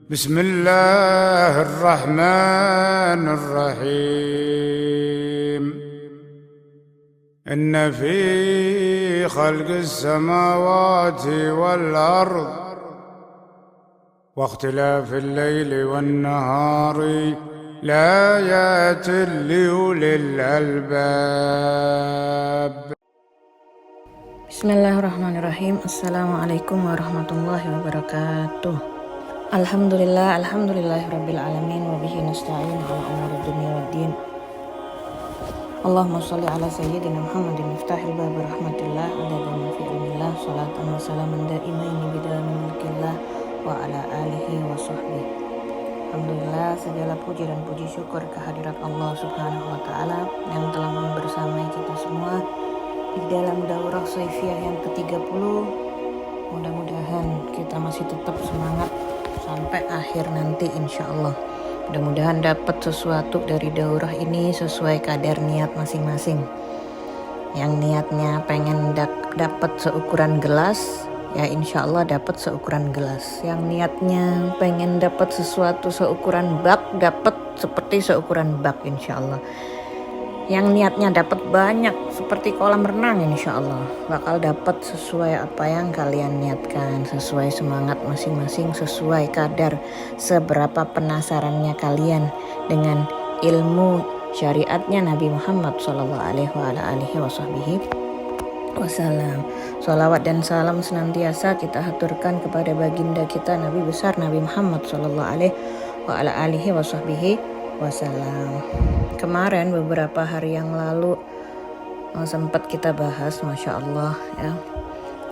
بسم الله الرحمن الرحيم إن في خلق السماوات والأرض واختلاف الليل والنهار لآيات لأولي الألباب. Bismillahirrahmanirrahim. Assalamualaikum warahmatullahi wabarakatuh. Alhamdulillahirabbil alamin wa bihi nasta'in ala umuri dunya waddin. Allahumma shalli ala sayyidina Muhammadin miftahil bab rahmatillah adada ma fi ilmillah salatan wa salaman daimaini bidalami mulkillah wa ala alihi wa sahbihi. Alhamdulillah, segala puji dan puji syukur kehadirat Allah Subhanahu wa taala yang telah membersamai kita semua di dalam daurah Saifiyah yang ke-30. Mudah-mudahan kita masih tetap semangat sampai akhir nanti insyaallah. Mudah-mudahan dapat sesuatu dari daurah ini sesuai kadar niat masing-masing. Yang niatnya pengen dapat seukuran gelas, ya insyaallah dapat seukuran gelas. Yang niatnya pengen dapat sesuatu seukuran bak, dapat seperti seukuran bak insyaallah. Yang niatnya dapat banyak seperti kolam renang insyaallah bakal dapat sesuai apa yang kalian niatkan, sesuai semangat masing-masing, sesuai kadar seberapa penasarannya kalian dengan ilmu syariatnya Nabi Muhammad SAW. Sholawat dan salam senantiasa kita haturkan kepada baginda kita Nabi besar Nabi Muhammad SAW. Kemarin beberapa hari yang lalu sempat kita bahas, Masya Allah ya,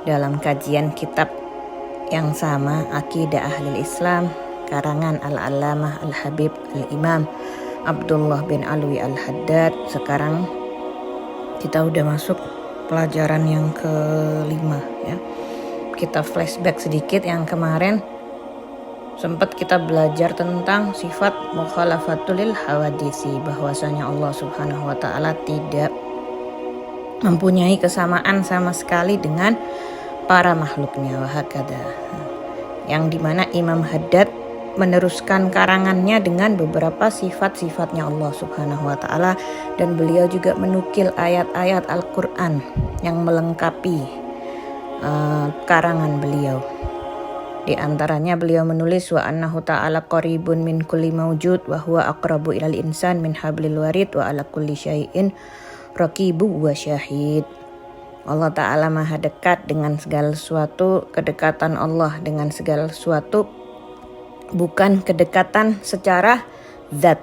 dalam kajian kitab yang sama, Aqidah Ahlul Islam, karangan Al-Allamah Al-Habib Al-Imam Abdullah bin Alwi Al-Haddad. Sekarang kita udah masuk pelajaran yang kelima ya. Kita flashback sedikit, yang kemarin sempat kita belajar tentang sifat mukhalafatul hawadisi, bahwasanya Allah Subhanahu wa taala tidak mempunyai kesamaan sama sekali dengan para makhluknya, wahakada. Yang dimana Imam Haddad meneruskan karangannya dengan beberapa sifat-sifatnya Allah Subhanahu wa taala, dan beliau juga menukil ayat-ayat Al-Qur'an yang melengkapi karangan beliau. Di antaranya beliau menulis wa annahu ta'ala qaribun min kulli mawjud wa huwa aqrabu ilal insan min hablil warid wa ala kulli syai'in raqibu wa syahid. Allah Ta'ala maha dekat dengan segala sesuatu. Kedekatan Allah dengan segala sesuatu bukan kedekatan secara zat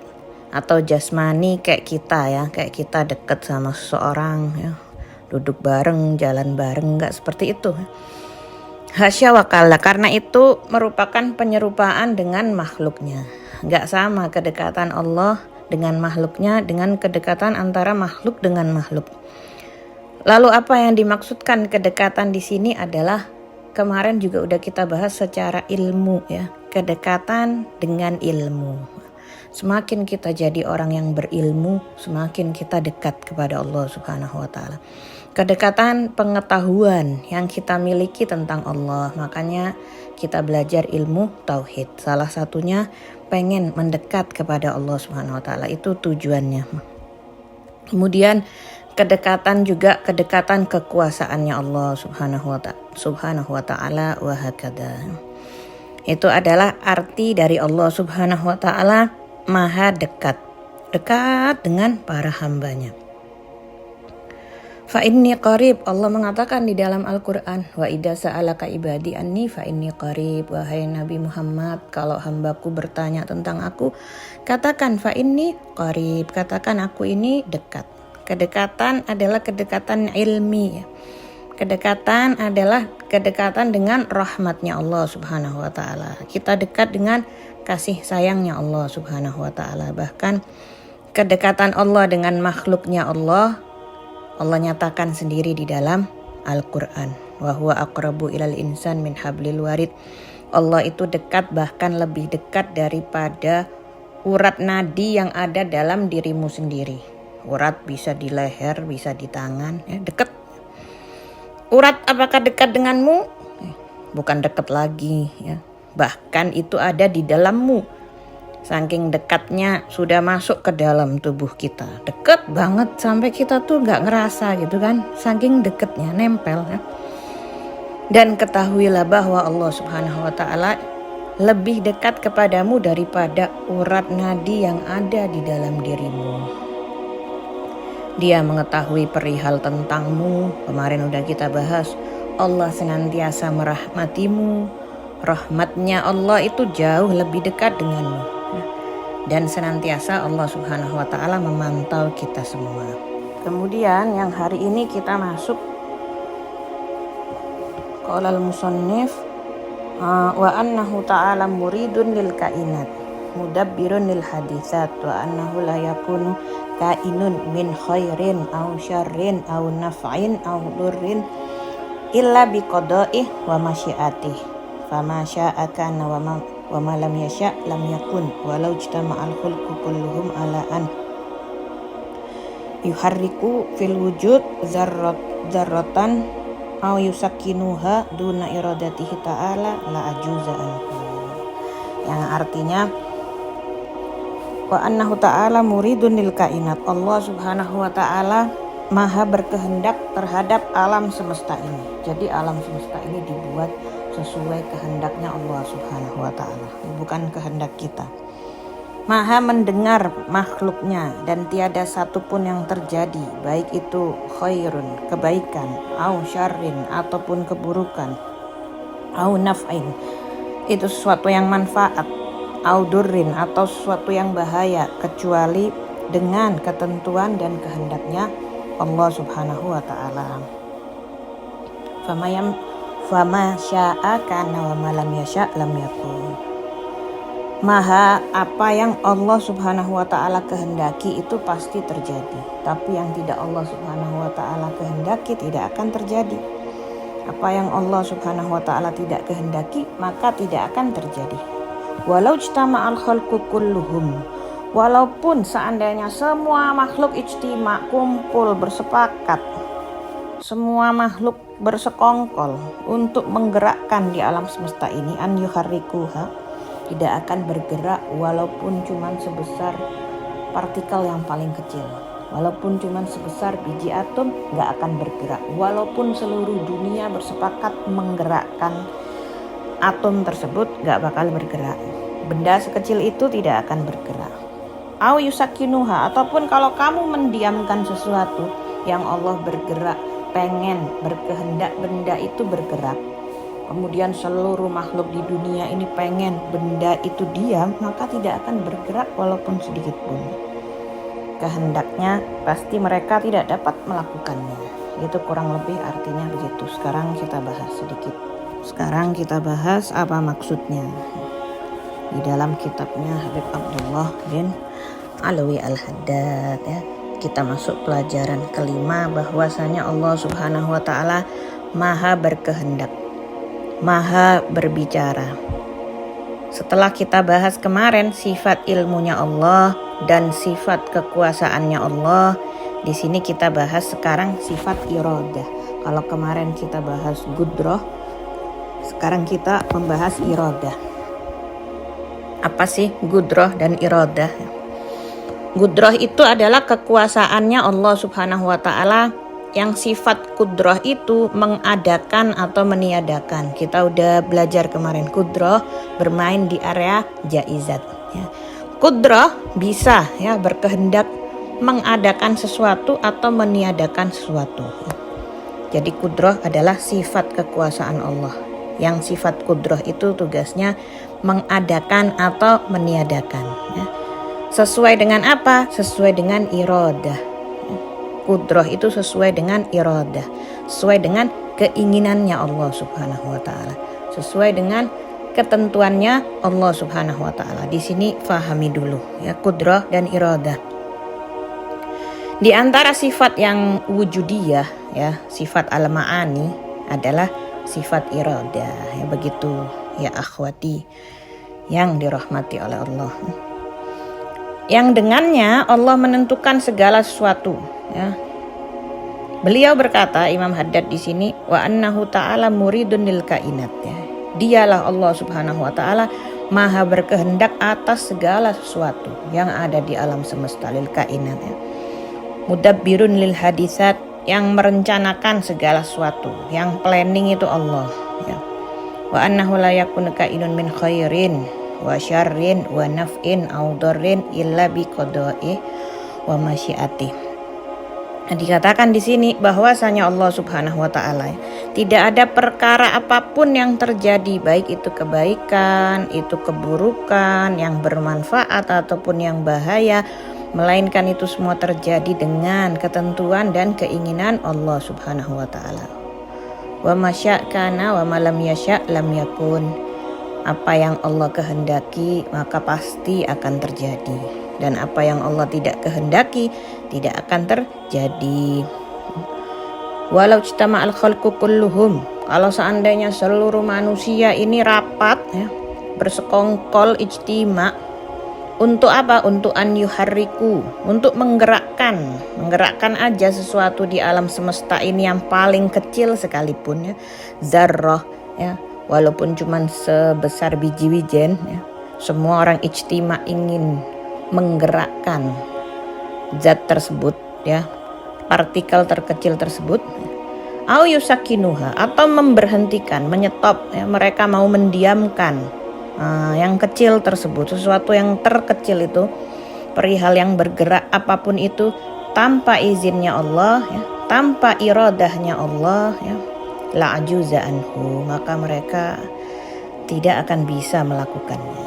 atau jasmani kayak kita ya, kayak kita dekat sama seseorang ya, duduk bareng, jalan bareng, enggak seperti itu. Hasya wakala, karena itu merupakan penyerupaan dengan makhluknya. Enggak sama kedekatan Allah dengan makhluknya dengan kedekatan antara makhluk dengan makhluk. Lalu apa yang dimaksudkan kedekatan di sini adalah kemarin juga udah kita bahas secara ilmu ya, kedekatan dengan ilmu. Semakin kita jadi orang yang berilmu, semakin kita dekat kepada Allah Subhanahu wa taala. Kedekatan pengetahuan yang kita miliki tentang Allah, makanya kita belajar ilmu tauhid. Salah satunya pengen mendekat kepada Allah Subhanahu wa taala, itu tujuannya. Kemudian kedekatan juga kedekatan kekuasaannya Allah Subhanahu wa taala wa hakada. Itu adalah arti dari Allah Subhanahu wa taala maha dekat dengan para hambanya. Fa inni qarib, Allah mengatakan di dalam Al-Quran, wa idza sa'alaka ibadi anni fa inni qarib. Wahai Nabi Muhammad, kalau hambaku bertanya tentang aku, katakan fa inni qarib, katakan aku ini dekat. Kedekatan adalah kedekatan ilmi ya. Kedekatan adalah kedekatan dengan rahmatnya Allah Subhanahu wa taala. Kita dekat dengan kasih sayangnya Allah Subhanahu wa taala. Bahkan kedekatan Allah dengan makhluknya Allah nyatakan sendiri di dalam Al-Quran. Wa huwa aqrabu ilal insan min hablil warid. Allah itu dekat, bahkan lebih dekat daripada urat nadi yang ada dalam dirimu sendiri. Urat bisa di leher, bisa di tangan, ya, dekat. Urat apakah dekat denganmu? Bukan dekat lagi ya. bahkan itu ada di dalammu. Saking dekatnya sudah masuk ke dalam tubuh kita, deket banget sampai kita tuh nggak ngerasa gitu kan, saking deketnya nempel ya. Dan ketahuilah bahwa Allah Subhanahu wa Ta'ala lebih dekat kepadamu daripada urat nadi yang ada di dalam dirimu. Dia mengetahui perihal tentangmu. Kemarin udah kita bahas, Allah senantiasa merahmatimu. Rahmatnya Allah itu jauh lebih dekat denganmu. Dan senantiasa Allah Subhanahu wa Ta'ala memantau kita semua. Kemudian yang hari ini kita masuk qala al-musannif wa annahu ta'ala muridun lil kainat mudabbirun lil haditsat wa annahu la yakunu kainun min khairin aw syarrin aw naf'in aw durrin illa biqada'ih wa masyiatih fama syaa kana wa ma lam yasha lam yakun walau ijtama'al khulqu kulluhum ala an yuharriku fil wujud zarratan aw yusakinuha duna iradatihi ta'ala la ajuza anhu. Yang artinya wa annahu ta'ala muridun lil kainat. Allah Subhanahu wa Ta'ala maha berkehendak terhadap alam semesta ini. Jadi alam semesta ini dibuat sesuai kehendaknya Allah Subhanahu wa Ta'ala, bukan kehendak kita. Maha mendengar makhluknya dan tiada satupun yang terjadi, baik itu khairun, kebaikan, au syarrin, ataupun keburukan, au naf'in, itu sesuatu yang manfaat, au durrin, atau sesuatu yang bahaya, kecuali dengan ketentuan dan kehendaknya Allah Subhanahu wa Ta'ala. Fama syaa kana wa ma lam yasha lam yakun. Maha apa yang Allah Subhanahu wa Ta'ala kehendaki itu pasti terjadi. Tapi yang tidak Allah Subhanahu wa Ta'ala kehendaki tidak akan terjadi. Apa yang Allah Subhanahu wa Ta'ala tidak kehendaki maka tidak akan terjadi. Walau ijtama'al khalqu kulluhum, walaupun seandainya semua makhluk ijtima, kumpul, bersepakat, semua makhluk bersekongkol untuk menggerakkan di alam semesta ini, an yuharrikuha, tidak akan bergerak walaupun cuma sebesar partikel yang paling kecil, walaupun cuma sebesar biji atom nggak akan bergerak, walaupun seluruh dunia bersepakat menggerakkan atom tersebut nggak bakal bergerak, benda sekecil itu tidak akan bergerak. Au yusakinuha, ataupun kalau kamu mendiamkan sesuatu yang Allah bergerak, pengen berkehendak benda itu bergerak, kemudian seluruh makhluk di dunia ini pengen benda itu diam, maka tidak akan bergerak walaupun sedikit pun. Kehendaknya pasti mereka tidak dapat melakukannya. Itu kurang lebih artinya begitu. Sekarang kita bahas sedikit. Sekarang kita bahas apa maksudnya. Di dalam kitabnya Habib Abdullah bin Alwi Al-Haddad ya. Kita masuk pelajaran kelima, bahwasanya Allah Subhanahu wa Ta'ala maha berkehendak, maha berbicara. Setelah kita bahas kemarin sifat ilmunya Allah dan sifat kekuasaannya Allah, di sini kita bahas sekarang sifat iradah. Kalau kemarin kita bahas gudrah, sekarang kita membahas iradah. Apa sih gudrah dan iradah? Gudrah itu adalah kekuasaannya Allah Subhanahu wa Ta'ala, yang sifat kudrah itu mengadakan atau meniadakan. Kita udah belajar kemarin, kudrah bermain di area jaizat ya. Kudrah bisa ya berkehendak mengadakan sesuatu atau meniadakan sesuatu. Jadi kudrah adalah sifat kekuasaan Allah, yang sifat kudrah itu tugasnya mengadakan atau meniadakan ya. Sesuai dengan apa? Sesuai dengan iradah. Kudrah itu sesuai dengan iradah, sesuai dengan keinginannya Allah Subhanahu wa Ta'ala, sesuai dengan ketentuannya Allah Subhanahu wa Ta'ala. Di sini fahami dulu ya, kudrah dan iradah. Di antara sifat yang wujudiyah ya, sifat al-ma'ani adalah sifat iradah ya, begitu ya akhwati yang dirahmati oleh Allah. Yang dengannya Allah menentukan segala sesuatu ya. Beliau berkata, Imam Haddad di sini, wa annahu ta'ala muridun lil kainat ya. Dialah Allah Subhanahu wa taala maha berkehendak atas segala sesuatu yang ada di alam semesta lil kainat ya. Mudabbirun lil hadisat, yang merencanakan segala sesuatu, yang planning itu Allah ya. Wa annahu la yakunu kainun min khairin wa syarrin wa naf'in aw dharrin illa bi qada'i wa masyiatih. Nah, dikatakan di sini bahwasanya Allah Subhanahu wa taala tidak ada perkara apapun yang terjadi, baik itu kebaikan, itu keburukan, yang bermanfaat ataupun yang bahaya, melainkan itu semua terjadi dengan ketentuan dan keinginan Allah Subhanahu wa taala. Wa masya kana wa ma lam yasya lam yakun. Apa yang Allah kehendaki maka pasti akan terjadi, dan apa yang Allah tidak kehendaki tidak akan terjadi. Walau ijtama'al khalqu kulluhum, kalau seandainya seluruh manusia ini rapat ya, bersekongkol ijtima, untuk apa? Untuk an yuharriku, untuk menggerakkan aja sesuatu di alam semesta ini yang paling kecil sekalipun ya, zarrah ya, walaupun cuma sebesar biji wijen ya, semua orang ijtima ingin menggerakkan zat tersebut ya, partikel terkecil tersebut, au yusakinuha, atau memberhentikan, menyetop ya, mereka mau mendiamkan yang kecil tersebut, sesuatu yang terkecil itu, perihal yang bergerak apapun itu tanpa izinnya Allah ya, tanpa iradahnya Allah ya, la ajuza anhu, maka mereka tidak akan bisa melakukannya.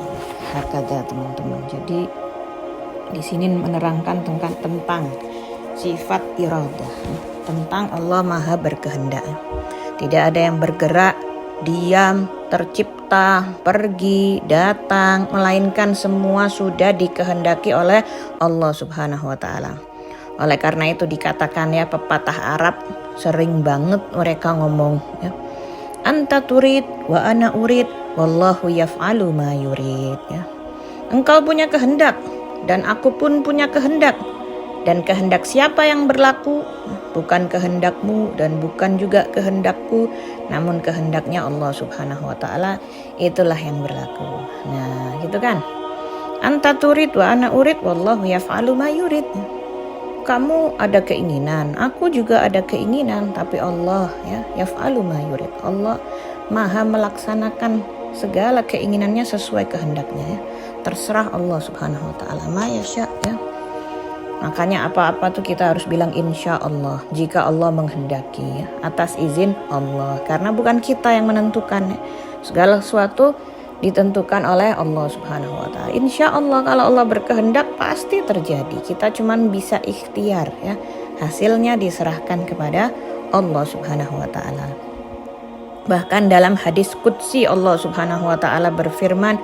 Hakada teman-teman. Jadi di sini menerangkan tentang sifat iradah, tentang Allah maha berkehendak. Tidak ada yang bergerak, diam, tercipta, pergi, datang, melainkan semua sudah dikehendaki oleh Allah Subhanahu wa taala. Oleh karena itu dikatakan ya, pepatah Arab sering banget mereka ngomong ya, anta turid wa ana urid wallahu yaf'alu ma yurid ya. Engkau punya kehendak dan aku pun punya kehendak, dan kehendak siapa yang berlaku? Bukan kehendakmu dan bukan juga kehendakku, namun kehendaknya Allah Subhanahu wa taala, itulah yang berlaku. Nah, gitu kan? Anta turid wa ana urid wallahu yaf'alu ma yurid. Kamu ada keinginan, aku juga ada keinginan, tapi Allah ya yaf'alu ma yurid. Allah maha melaksanakan segala keinginannya sesuai kehendaknya ya. Terserah Allah Subhanahu wa taala, ma yasya ya. Makanya apa-apa tuh kita harus bilang insya Allah, jika Allah menghendaki ya, atas izin Allah, karena bukan kita yang menentukan ya. Segala sesuatu ditentukan oleh Allah Subhanahu wa taala. Insya Allah, kalau Allah berkehendak pasti terjadi. Kita cuman bisa ikhtiar ya. Hasilnya diserahkan kepada Allah Subhanahu wa taala. Bahkan dalam hadis qudsi Allah Subhanahu wa taala berfirman,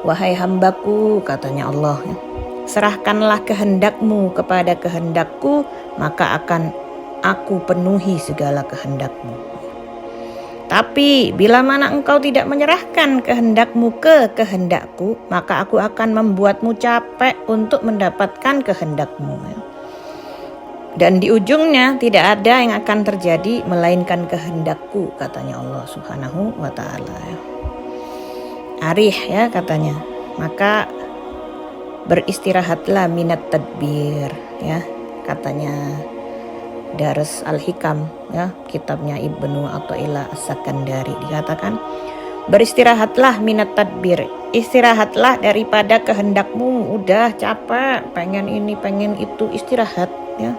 wahai hambaku, katanya Allah ya, serahkanlah kehendakmu kepada kehendakku, maka akan aku penuhi segala kehendakmu. Tapi bila mana engkau tidak menyerahkan kehendakmu ke kehendakku, maka aku akan membuatmu capek untuk mendapatkan kehendakmu. Dan di ujungnya tidak ada yang akan terjadi melainkan kehendakku, katanya Allah Subhanahu wa taala. Arih ya katanya. Maka beristirahatlah minat tadbir ya, katanya Daras Al-Hikam ya, kitabnya Ibnu Athaillah As-Sakandari, dikatakan beristirahatlah minat tadbir, istirahatlah daripada kehendakmu, udah capek pengen ini pengen itu, istirahat ya,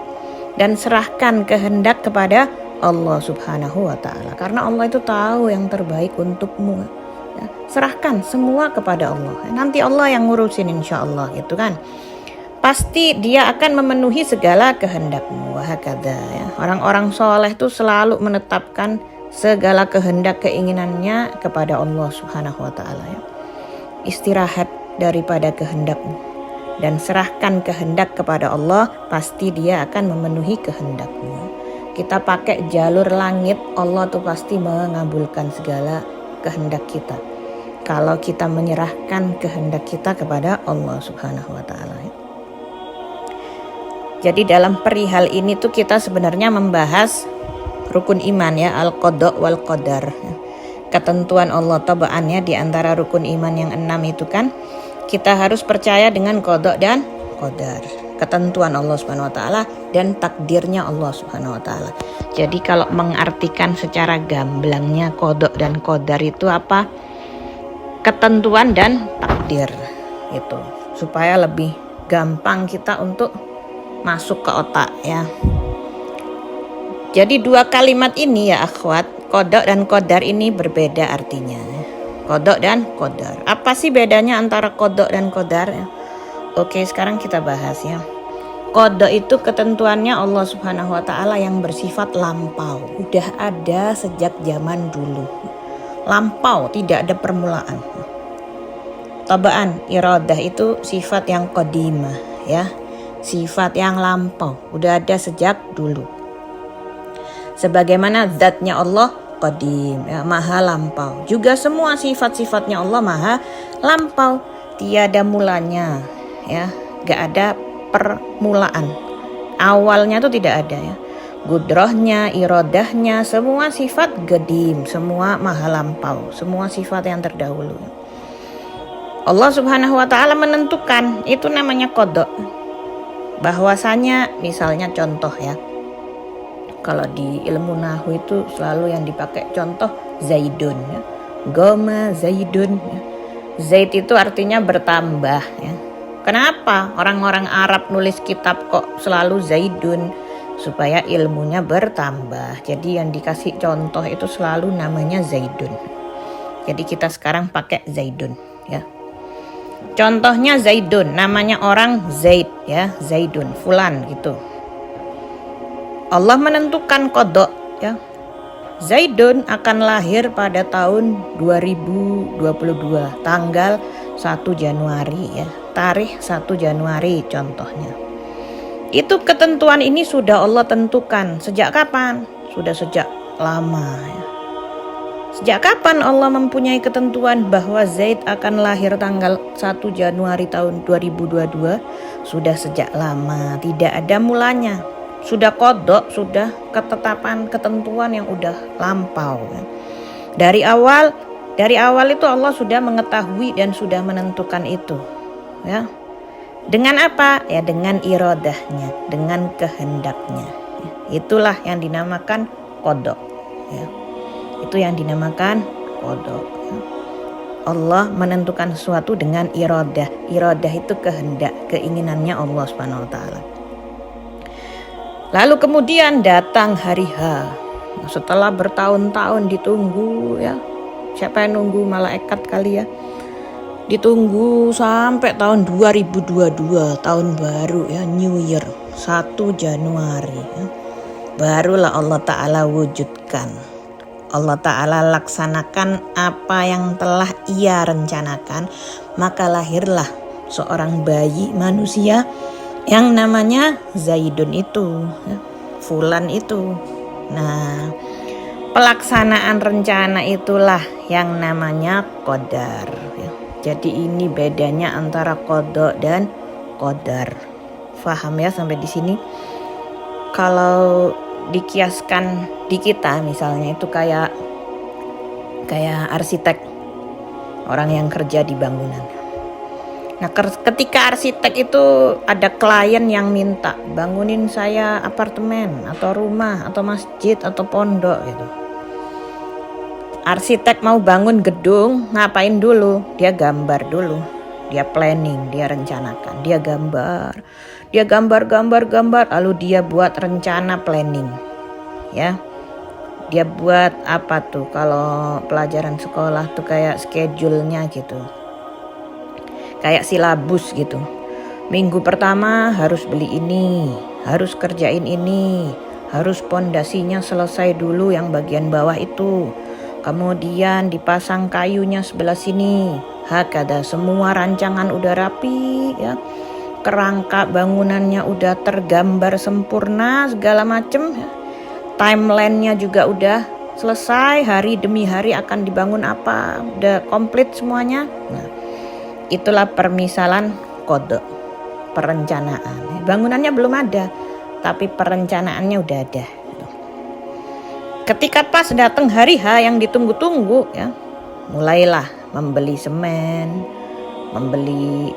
dan serahkan kehendak kepada Allah Subhanahu wa taala, karena Allah itu tahu yang terbaik untukmu ya. Serahkan semua kepada Allah, nanti Allah yang ngurusin insyaallah gitu kan. Pasti dia akan memenuhi segala kehendakmu. Wahakadha ya. Orang-orang soleh itu selalu menetapkan segala kehendak keinginannya kepada Allah Subhanahu wa taala ya. Istirahat daripada kehendakmu dan serahkan kehendak kepada Allah, pasti dia akan memenuhi kehendakmu. Kita pakai jalur langit, Allah tuh pasti mengabulkan segala kehendak kita kalau kita menyerahkan kehendak kita kepada Allah Subhanahu wa taala ya. Jadi dalam perihal ini tuh kita sebenarnya membahas rukun iman ya, al-qada wal qadar. ketentuan Allah tabaannya di antara rukun iman yang 6 itu kan kita harus percaya dengan qada dan qadar, ketentuan Allah Subhanahu wa taala dan takdirnya Allah Subhanahu wa taala. Jadi kalau mengartikan secara gamblangnya qada dan qadar itu apa? Ketentuan dan takdir itu, supaya lebih gampang kita untuk masuk ke otak ya. Jadi dua kalimat ini ya akhwat, qada dan qadar ini berbeda artinya. Qada dan qadar. Apa sih bedanya antara qada dan qadar? Oke, sekarang kita bahas ya. Qada itu ketentuannya Allah Subhanahu wa taala yang bersifat lampau. Udah ada sejak zaman dulu. Lampau, tidak ada permulaan. Tabaan, iradah itu sifat yang qadimah ya. Sifat yang lampau, udah ada sejak dulu. Sebagaimana zatnya Allah qadim ya, maha lampau. Juga semua sifat-sifatnya Allah maha lampau, tiada mulanya ya, gak ada permulaan. Awalnya tuh tidak ada ya. Gudrohnya, irodahnya, semua sifat qadim, semua maha lampau, semua sifat yang terdahulu. Allah Subhanahu wa taala menentukan, itu namanya qada. Bahwasanya misalnya contoh ya, kalau di ilmu nahwu itu selalu yang dipakai contoh zaidun ya. Goma zaidun ya. Zaid itu artinya bertambah ya. Kenapa orang-orang Arab nulis kitab kok selalu zaidun? Supaya ilmunya bertambah. Jadi yang dikasih contoh itu selalu namanya zaidun. Jadi kita sekarang pakai zaidun ya. Contohnya zaidun, namanya orang Zaid ya, zaidun, fulan gitu. Allah menentukan qada ya. Zaidun akan lahir pada tahun 2022 tanggal 1 Januari ya. Tarikh 1 Januari contohnya. Itu ketentuan ini sudah Allah tentukan. Sejak kapan? Sudah sejak lama ya. Sejak kapan Allah mempunyai ketentuan bahwa Zaid akan lahir tanggal 1 Januari tahun 2022? Sudah sejak lama, tidak ada mulanya. Sudah qada, sudah ketetapan ketentuan yang udah lampau. Dari awal itu Allah sudah mengetahui dan sudah menentukan itu. Ya. Dengan apa? Ya dengan iradahnya, dengan kehendaknya. Itulah yang dinamakan qada. Ya. Itu yang dinamakan qada. Allah menentukan sesuatu dengan iradah. Iradah itu kehendak, keinginannya Allah Subhanahu wa taala. Lalu kemudian datang hari H. Setelah bertahun-tahun ditunggu ya. Siapa yang nunggu? Malaikat kali ya. Ditunggu sampai tahun 2022, tahun baru ya, New Year, 1 Januari ya. Barulah Allah Ta'ala wujudkan. Allah Ta'ala laksanakan apa yang telah ia rencanakan. Maka lahirlah seorang bayi manusia yang namanya Zaidun itu, Fulan itu. Nah, pelaksanaan rencana itulah yang namanya qadar. Jadi ini bedanya antara qada dan qadar. Faham ya sampai di sini? Kalau dikiaskan di kita misalnya itu kayak arsitek, orang yang kerja di bangunan. Nah, ketika arsitek itu ada klien yang minta bangunin saya apartemen atau rumah atau masjid atau pondok gitu. Arsitek mau bangun gedung, ngapain dulu? Dia gambar dulu, dia planning, dia rencanakan, dia gambar, lalu dia buat rencana planning, ya. Dia buat apa tuh? Kalau pelajaran sekolah tuh kayak schedule-nya gitu, kayak silabus gitu. Minggu pertama harus beli ini, harus kerjain ini, harus pondasinya selesai dulu yang bagian bawah itu. Kemudian dipasang kayunya sebelah sini. Hakada, semua rancangan udah rapi ya. Kerangka bangunannya udah tergambar sempurna segala macem ya. Timeline-nya juga udah selesai, hari demi hari akan dibangun apa, udah komplit semuanya. Nah, itulah permisalan qada, perencanaan. Bangunannya belum ada, tapi perencanaannya udah ada. Ketika pas datang hari H yang ditunggu-tunggu ya, mulailah membeli semen,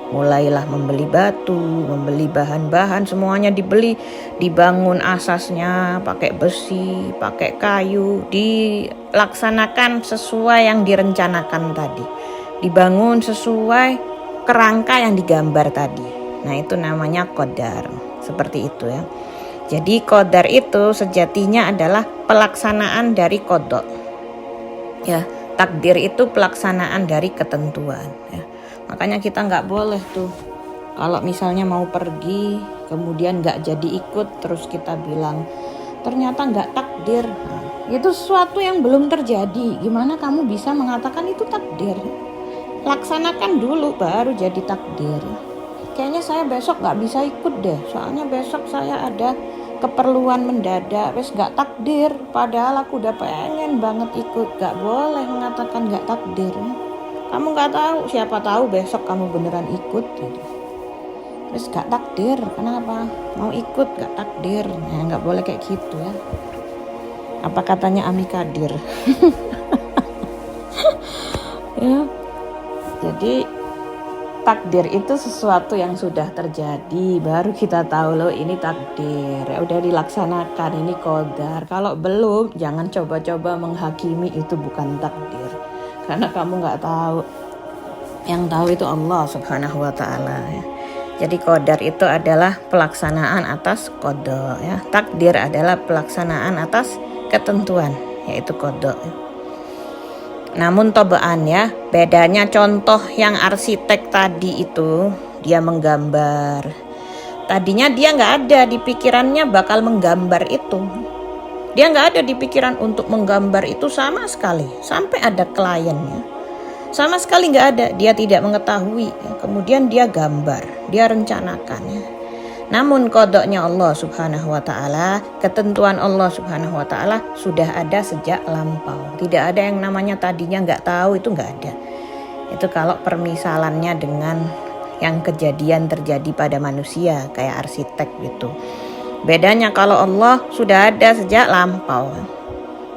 mulailah membeli batu, membeli bahan-bahan, semuanya dibeli, dibangun asasnya pakai besi, pakai kayu, dilaksanakan sesuai yang direncanakan tadi, dibangun sesuai kerangka yang digambar tadi. Nah, itu namanya qadar, seperti itu ya. Jadi qadar itu sejatinya adalah pelaksanaan dari qada ya. Takdir itu pelaksanaan dari ketentuan ya. Makanya kita nggak boleh tuh kalau misalnya mau pergi kemudian nggak jadi ikut terus kita bilang ternyata nggak takdir. Nah, itu sesuatu yang belum terjadi. Gimana kamu bisa mengatakan itu takdir? Laksanakan dulu baru jadi takdir. Kayaknya saya besok nggak bisa ikut deh. Soalnya besok saya ada keperluan mendadak. Wes nggak takdir. Padahal aku udah pengen banget ikut. Nggak boleh mengatakan nggak takdir. Kamu nggak tahu, siapa tahu besok kamu beneran ikut gitu. Terus gak takdir, kenapa? Mau ikut gak takdir, ya nggak boleh kayak gitu ya. Apa katanya Ami Kadir? Ya, jadi takdir itu sesuatu yang sudah terjadi, baru kita tahu loh ini takdir. Ya udah dilaksanakan, ini qadar. Kalau belum, jangan coba-coba menghakimi itu bukan takdir. Karena kamu nggak tahu, yang tahu itu Allah Subhanahu wa Ta'ala ya. Jadi qadar itu adalah pelaksanaan atas qada ya. Takdir adalah pelaksanaan atas ketentuan, yaitu qada ya. Namun tobaan ya, bedanya contoh yang arsitek tadi itu dia menggambar. Tadinya dia nggak ada di pikirannya bakal menggambar itu. Dia nggak ada di pikiran untuk menggambar itu sama sekali. Sampai ada kliennya. Sama sekali nggak ada. Dia tidak mengetahui. Kemudian dia gambar. Dia rencanakan. Namun kodoknya Allah Subhanahu wa Ta'ala, ketentuan Allah Subhanahu wa Ta'ala sudah ada sejak lampau. Tidak ada yang namanya tadinya nggak tahu, itu nggak ada. Itu kalau permisalannya dengan yang kejadian terjadi pada manusia kayak arsitek gitu. Bedanya kalau Allah sudah ada sejak lampau.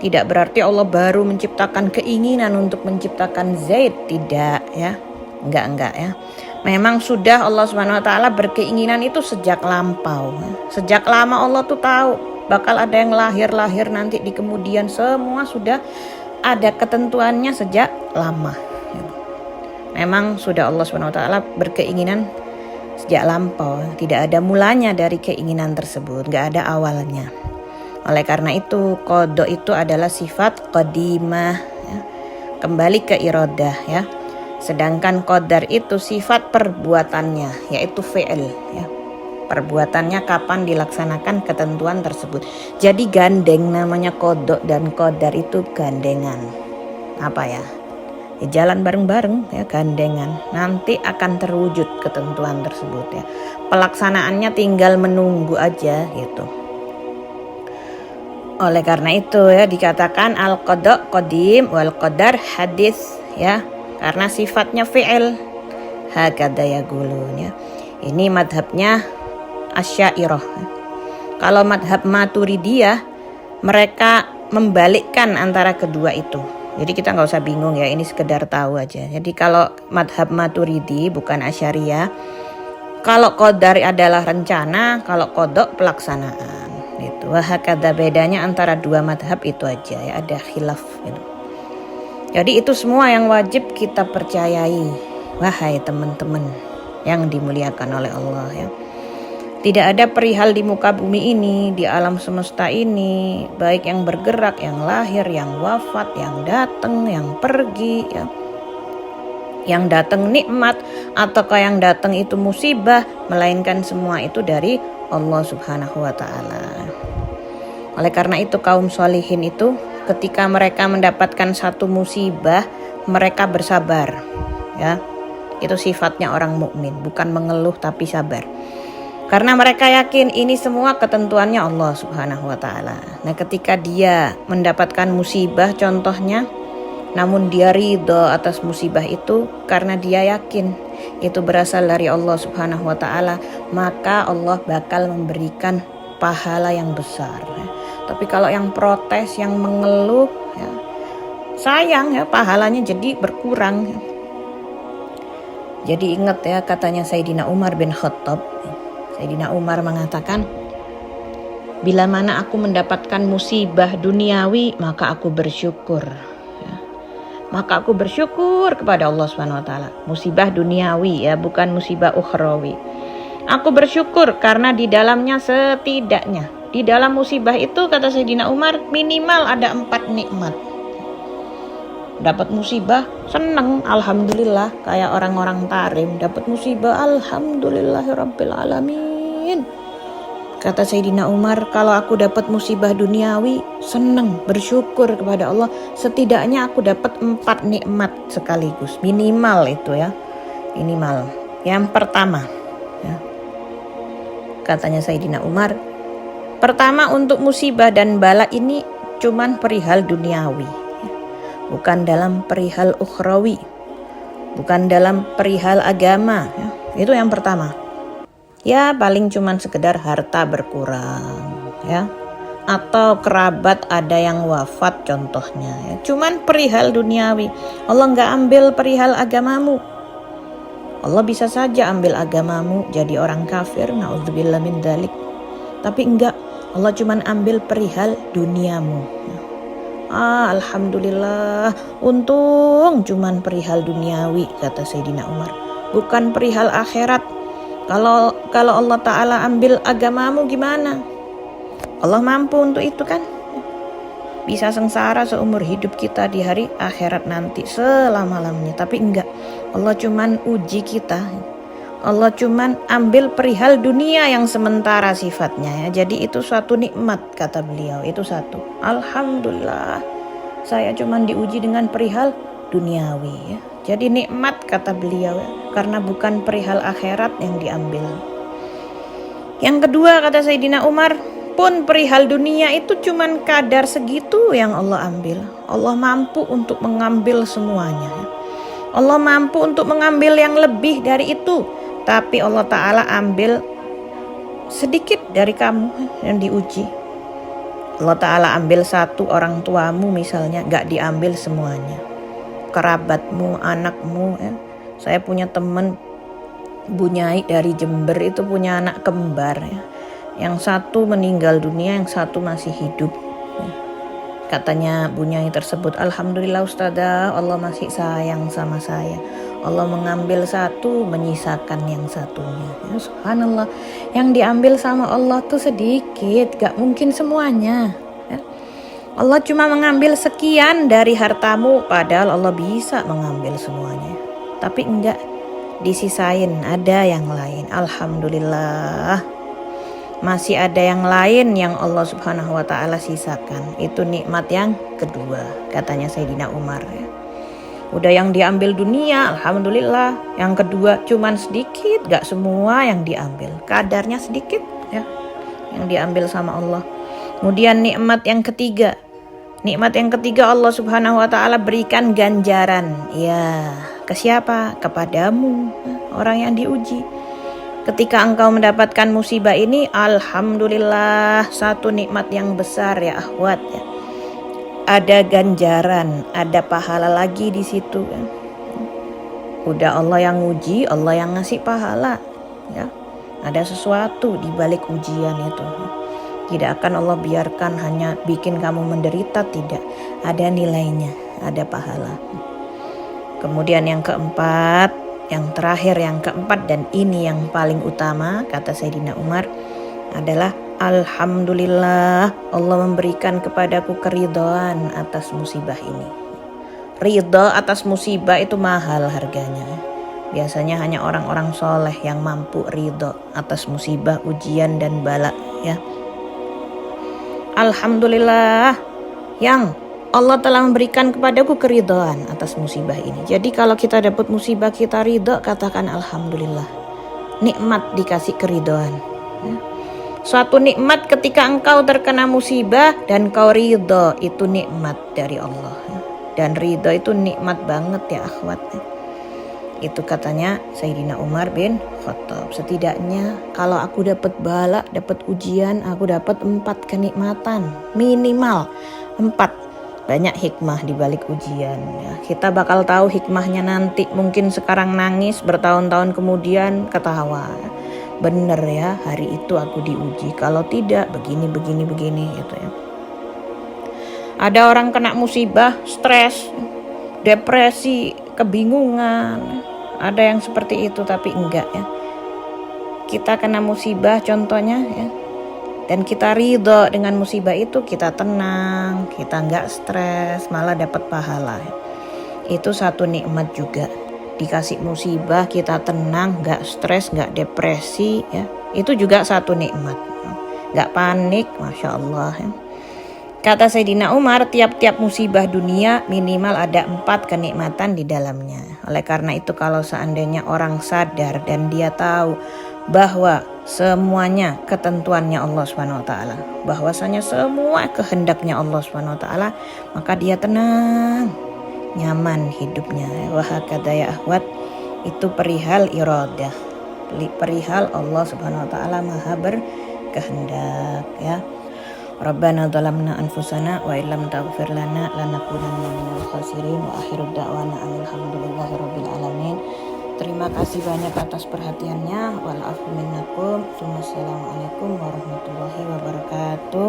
Tidak berarti Allah baru menciptakan keinginan untuk menciptakan Zaid, tidak ya. Enggak ya. Memang sudah Allah Subhanahu wa Ta'ala berkeinginan itu sejak lampau. Sejak lama Allah tuh tahu bakal ada yang lahir nanti di kemudian, semua sudah ada ketentuannya sejak lama. Memang sudah Allah Subhanahu wa Ta'ala berkeinginan sejak lampau, tidak ada mulanya dari keinginan tersebut, nggak ada awalnya. Oleh karena itu qada itu adalah sifat qadimah ya. Kembali ke iradah ya. Sedangkan qadar itu sifat perbuatannya, yaitu fi'il ya. Perbuatannya kapan dilaksanakan ketentuan tersebut. Jadi gandeng, namanya qada dan qadar itu gandengan. Apa ya? Jalan bareng-bareng ya, gandengan. Nanti akan terwujud ketentuan tersebut ya. Pelaksanaannya tinggal menunggu aja gitu. Oleh karena itu ya dikatakan al-qada qadim wal qadar hadis ya. Karena sifatnya fi'il. Hakadha yaqulun ya. Ini madhabnya Asy'ariyah. Kalau madhab Maturidiyah mereka membalikkan antara kedua itu. Jadi kita nggak usah bingung ya, ini sekedar tahu aja. Jadi kalau madhab Maturidi bukan Asy'ariyah, kalau qadar adalah rencana, kalau qada pelaksanaan. Gitu. Wahakadha, bedanya antara dua madhab itu aja ya, ada khilaf. Gitu. Jadi itu semua yang wajib kita percayai, wahai teman-teman yang dimuliakan oleh Allah ya. Tidak ada perihal di muka bumi ini, di alam semesta ini, baik yang bergerak, yang lahir, yang wafat, yang datang, yang pergi, ya. Yang datang nikmat ataukah yang datang itu musibah, melainkan semua itu dari Allah Subhanahu wa Ta'ala. Oleh karena itu kaum sholihin itu ketika mereka mendapatkan satu musibah, mereka bersabar, ya. Itu sifatnya orang mukmin, bukan mengeluh tapi sabar. Karena mereka yakin ini semua ketentuannya Allah Subhanahu wa Ta'ala. Nah ketika dia mendapatkan musibah contohnya, namun dia ridho atas musibah itu karena dia yakin itu berasal dari Allah Subhanahu wa Ta'ala, maka Allah bakal memberikan pahala yang besar. Tapi kalau yang protes, yang mengeluh, ya, sayang ya, pahalanya jadi berkurang. Jadi ingat ya katanya Sayyidina Umar bin Khattab. Sayyidina Umar mengatakan, bila mana aku mendapatkan musibah duniawi, maka aku bersyukur. Ya. Maka aku bersyukur kepada Allah Subhanahu wa taala. Musibah duniawi ya, bukan musibah ukhrawi. Aku bersyukur karena di dalamnya setidaknya, di dalam musibah itu kata Sayyidina Umar, minimal ada 4 nikmat. Dapat musibah, seneng, alhamdulillah, kayak orang-orang tarim. Dapat musibah, alhamdulillahirabbil alamin. Kata Sayyidina Umar, kalau aku dapat musibah duniawi, seneng, bersyukur kepada Allah. Setidaknya aku dapat 4 nikmat sekaligus. Minimal itu ya, minimal. Yang pertama, ya, katanya Sayyidina Umar, pertama untuk musibah dan bala ini cuman perihal duniawi, bukan dalam perihal ukhrawi, bukan dalam perihal agama, ya. Itu yang pertama. Ya paling cuman sekedar harta berkurang, ya, atau kerabat ada yang wafat contohnya, ya. Cuman perihal duniawi. Allah nggak ambil perihal agamamu. Allah bisa saja ambil agamamu jadi orang kafir, na'udzubillah min dzalik. Tapi enggak, Allah cuman ambil perihal duniamu. Alhamdulillah, untung cuman perihal duniawi, kata Sayyidina Umar. Bukan perihal akhirat. Kalau Allah Ta'ala ambil agamamu gimana? Allah mampu untuk itu kan? Bisa sengsara seumur hidup kita di hari akhirat nanti selama-lamanya. Tapi enggak, Allah cuman uji kita. Allah cuman ambil perihal dunia yang sementara sifatnya, ya. Jadi itu suatu nikmat kata beliau. Itu satu. Alhamdulillah, saya cuman diuji dengan perihal duniawi, ya. Jadi nikmat kata beliau, ya. Karena bukan perihal akhirat yang diambil. Yang kedua kata Sayyidina Umar, pun perihal dunia itu cuman kadar segitu yang Allah ambil. Allah mampu untuk mengambil semuanya. Allah mampu untuk mengambil yang lebih dari itu. Tapi Allah Ta'ala ambil sedikit dari kamu yang diuji. Allah Ta'ala ambil satu, orang tuamu misalnya, gak diambil semuanya. Kerabatmu, anakmu, ya. Saya punya teman Bu Nyai dari Jember itu punya anak kembar, ya. Yang satu meninggal dunia, yang satu masih hidup. Katanya Bu Nyai tersebut, alhamdulillah Ustazah, Allah masih sayang sama saya. Allah mengambil satu, menyisakan yang satunya. Ya, subhanallah, yang diambil sama Allah tuh sedikit, gak mungkin semuanya. Ya. Allah cuma mengambil sekian dari hartamu, padahal Allah bisa mengambil semuanya. Tapi enggak, disisain, ada yang lain. Alhamdulillah, masih ada yang lain yang Allah Subhanahu wa ta'ala sisakan. Itu nikmat yang kedua, katanya Sayyidina Umar, ya. Udah yang diambil dunia, alhamdulillah. Yang kedua cuman sedikit, gak semua yang diambil, kadarnya sedikit, ya, yang diambil sama Allah. Kemudian nikmat yang ketiga, Allah Subhanahu wa ta'ala berikan ganjaran, ya, ke siapa? Kepadamu, orang yang diuji. Ketika engkau mendapatkan musibah ini, alhamdulillah, satu nikmat yang besar, ya akhwat, ya. Ada ganjaran, ada pahala lagi di situ, ya. Udah Allah yang uji, Allah yang ngasih pahala, ya. Ada sesuatu di balik ujian itu. Tidak akan Allah biarkan hanya bikin kamu menderita, tidak. Ada nilainya, ada pahala. Kemudian yang keempat, yang terakhir, yang keempat, dan ini yang paling utama, kata Sayyidina Umar, adalah alhamdulillah, Allah memberikan kepadaku keridhaan atas musibah ini. Ridha atas musibah itu mahal harganya. Biasanya hanya orang-orang soleh yang mampu ridha atas musibah, ujian, dan bala, ya. Alhamdulillah, yang Allah telah memberikan kepadaku keridhaan atas musibah ini. Jadi kalau kita dapat musibah, kita ridha, katakan alhamdulillah. Nikmat dikasih keridhaan, ya. Suatu nikmat ketika engkau terkena musibah dan kau ridha, itu nikmat dari Allah, ya. Dan ridha itu nikmat banget, ya akhwat, ya. Itu katanya Sayyidina Umar bin Khattab. Setidaknya kalau aku dapat bala, dapat ujian, aku dapat 4 kenikmatan. Minimal 4. Banyak hikmah di balik ujian. Ya, kita bakal tahu hikmahnya nanti. Mungkin sekarang nangis, bertahun-tahun kemudian ketawa. Bener ya, hari itu aku diuji. Kalau tidak, begini gitu ya. Ada orang kena musibah, stres, depresi, kebingungan. Ada yang seperti itu, tapi enggak ya. Kita kena musibah contohnya ya, dan kita ridho dengan musibah itu, kita tenang, kita enggak stres, malah dapat pahala ya. Itu satu nikmat juga. Dikasih musibah kita tenang, enggak stres, enggak depresi ya. Itu juga satu nikmat. Enggak panik, Masya Allah ya. Kata Sayyidina Umar, tiap-tiap musibah dunia minimal ada 4 kenikmatan di dalamnya. Oleh karena itu kalau seandainya orang sadar dan dia tahu bahwa semuanya ketentuannya Allah SWT, bahwasanya semua kehendaknya Allah SWT, maka dia tenang, nyaman hidupnya. Wahakadha ya akhwat, itu perihal iradah, perihal Allah SWT maha berkehendak ya. Rabbana zalamna anfusana wa illam taghfir lana lanakunanna minal khasirin wa akhiru da'wana alhamdulillahi rabbil alamin. Terima kasih banyak atas perhatiannya. Wal afu minnakum. Wassalamualaikum warahmatullahi wabarakatuh.